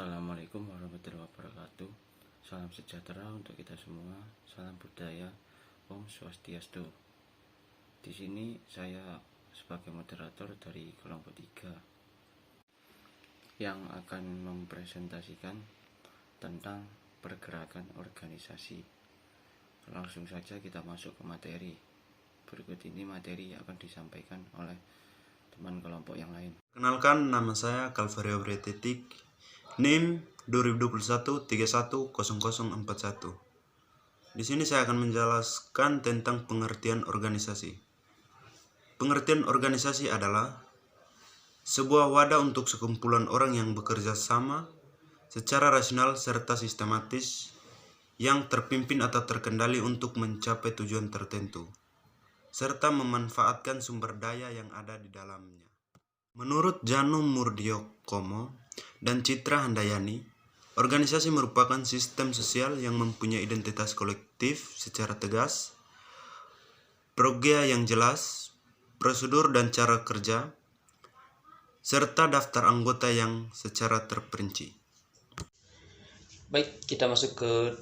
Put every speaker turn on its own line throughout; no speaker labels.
Assalamualaikum warahmatullahi wabarakatuh. Salam sejahtera untuk kita semua. Salam budaya. Om Swastiastu. Di sini saya sebagai moderator dari kelompok 3 yang akan mempresentasikan tentang pergerakan organisasi. Langsung saja kita masuk ke materi. Berikut ini materi yang akan disampaikan oleh teman kelompok yang lain.
Kenalkan, nama saya Calvario Bretetik, NIM 2021-310041. Di sini saya akan menjelaskan tentang pengertian organisasi. Pengertian organisasi adalah sebuah wadah untuk sekumpulan orang yang bekerja sama secara rasional serta sistematis yang terpimpin atau terkendali untuk mencapai tujuan tertentu, serta memanfaatkan sumber daya yang ada di dalamnya. Menurut Janum Murdiokomo dan Citra Handayani, organisasi merupakan sistem sosial yang mempunyai identitas kolektif secara tegas, progea yang jelas, prosedur dan cara kerja, serta daftar anggota yang secara terperinci.
Baik, kita masuk ke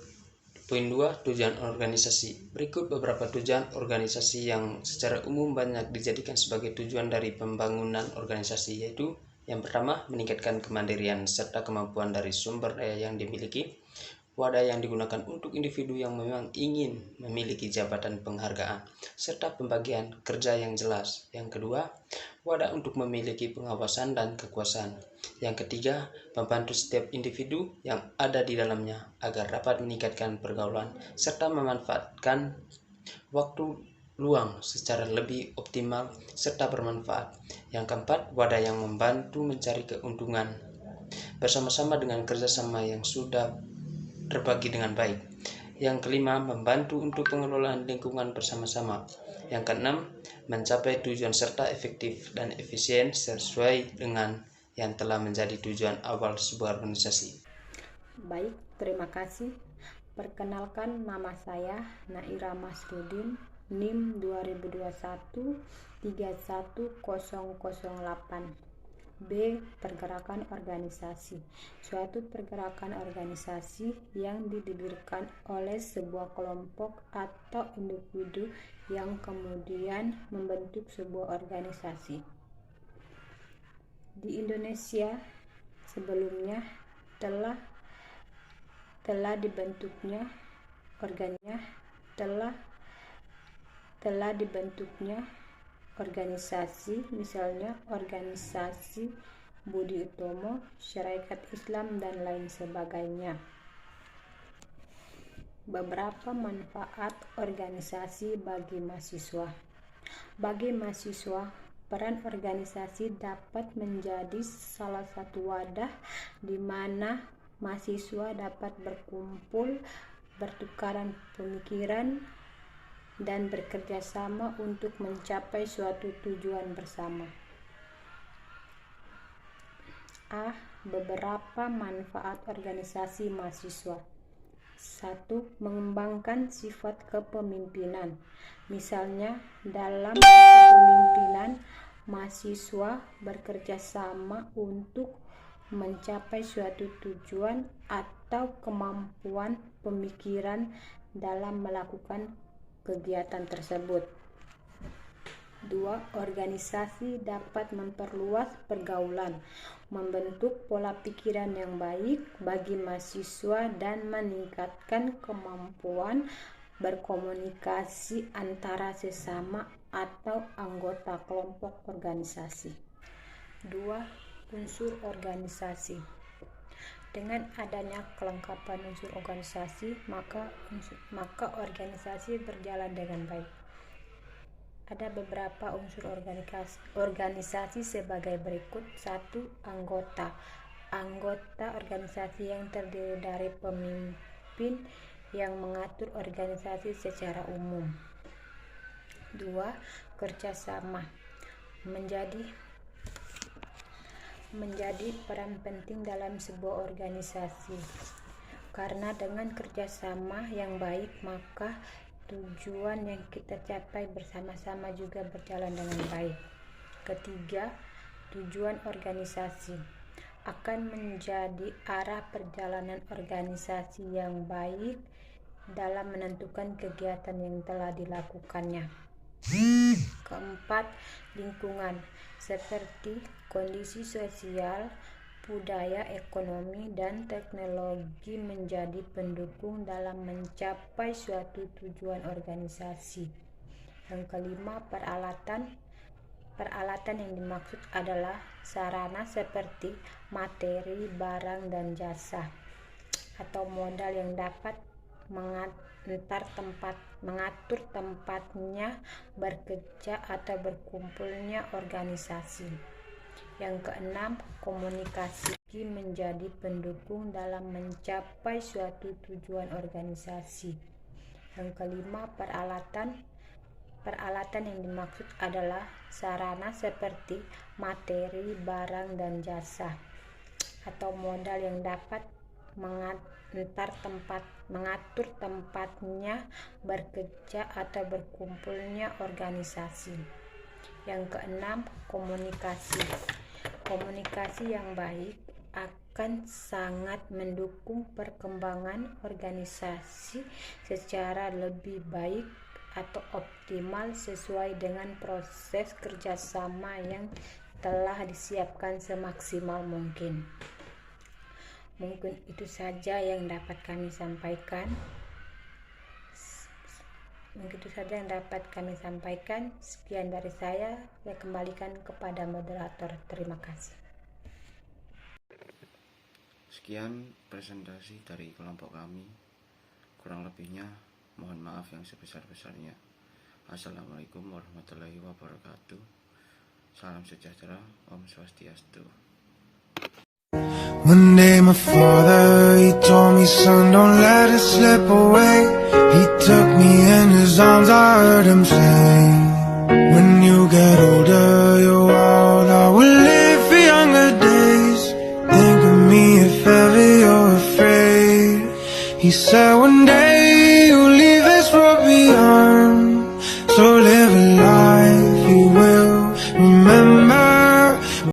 poin 2, tujuan organisasi. Berikut beberapa tujuan organisasi yang secara umum banyak dijadikan sebagai tujuan dari pembangunan organisasi, yaitu yang pertama, meningkatkan kemandirian serta kemampuan dari sumber daya yang dimiliki. Wadah yang digunakan untuk individu yang memang ingin memiliki jabatan penghargaan, serta pembagian kerja yang jelas. Yang kedua, wadah untuk memiliki pengawasan dan kekuasaan. Yang ketiga, membantu setiap individu yang ada di dalamnya agar dapat meningkatkan pergaulan, serta memanfaatkan waktu luang secara lebih optimal serta bermanfaat. Yang keempat, wadah yang membantu mencari keuntungan bersama-sama dengan kerjasama yang sudah terbagi dengan baik. Yang kelima, membantu untuk pengelolaan lingkungan bersama-sama. Yang keenam, mencapai tujuan serta efektif dan efisien sesuai dengan yang telah menjadi tujuan awal sebuah organisasi.
Baik, terima kasih. Perkenalkan, nama saya Naira Masrudin, NIM 2021-31008. B. Pergerakan organisasi. Suatu pergerakan organisasi yang didirikan oleh sebuah kelompok atau individu yang kemudian membentuk sebuah organisasi. Di Indonesia sebelumnya telah dibentuknya organisasi, misalnya organisasi Budi Utomo, Syarikat Islam, dan lain sebagainya. Beberapa manfaat organisasi bagi mahasiswa. Bagi mahasiswa, peran organisasi dapat menjadi salah satu wadah di mana mahasiswa dapat berkumpul, bertukaran pemikiran, dan bekerja sama untuk mencapai suatu tujuan bersama. A. Beberapa manfaat organisasi mahasiswa. 1. Mengembangkan sifat kepemimpinan. Misalnya, dalam kepemimpinan, mahasiswa bekerja sama untuk mencapai suatu tujuan atau kemampuan pemikiran dalam melakukan kegiatan tersebut. 2. Organisasi dapat memperluas pergaulan, membentuk pola pikiran yang baik bagi mahasiswa, dan meningkatkan kemampuan berkomunikasi antara sesama atau anggota kelompok organisasi. 2. Unsur organisasi. Dengan adanya kelengkapan unsur organisasi, maka organisasi berjalan dengan baik. Ada beberapa unsur organisasi sebagai berikut. 1. Anggota. Anggota organisasi yang terdiri dari pemimpin yang mengatur organisasi secara umum. 2. Kerjasama. Menjadi peran penting dalam sebuah organisasi, karena dengan kerjasama yang baik maka tujuan yang kita capai bersama-sama juga berjalan dengan baik. Ketiga, tujuan organisasi. akan menjadi arah perjalanan organisasi yang baik dalam menentukan kegiatan yang telah dilakukannya. Keempat, lingkungan seperti kondisi sosial, budaya, ekonomi, dan teknologi menjadi pendukung dalam mencapai suatu tujuan organisasi. Yang kelima, peralatan yang dimaksud adalah sarana seperti materi, barang, dan jasa, atau modal yang dapat mengatur tempatnya bekerja atau berkumpulnya organisasi. Yang keenam, komunikasi menjadi pendukung dalam mencapai suatu tujuan organisasi. Yang kelima, peralatan yang dimaksud adalah sarana seperti materi, barang, dan jasa, atau modal yang dapat mengatur tempatnya bekerja atau berkumpulnya organisasi. Yang keenam, komunikasi yang baik akan sangat mendukung perkembangan organisasi secara lebih baik atau optimal sesuai dengan proses kerjasama yang telah disiapkan semaksimal mungkin. Mungkin itu saja yang dapat kami sampaikan. Sekian dari saya kembalikan kepada moderator. Terima kasih.
Sekian presentasi dari kelompok kami. Kurang lebihnya mohon maaf yang sebesar-besarnya. Assalamualaikum warahmatullahi wabarakatuh. Salam sejahtera, Om Swastiastu.
One day my father, he told me, son, don't let it slip away. He took me in his arms, I heard him say, when you get older, you're wild, I will live for younger days. Think of me if ever you're afraid. He said,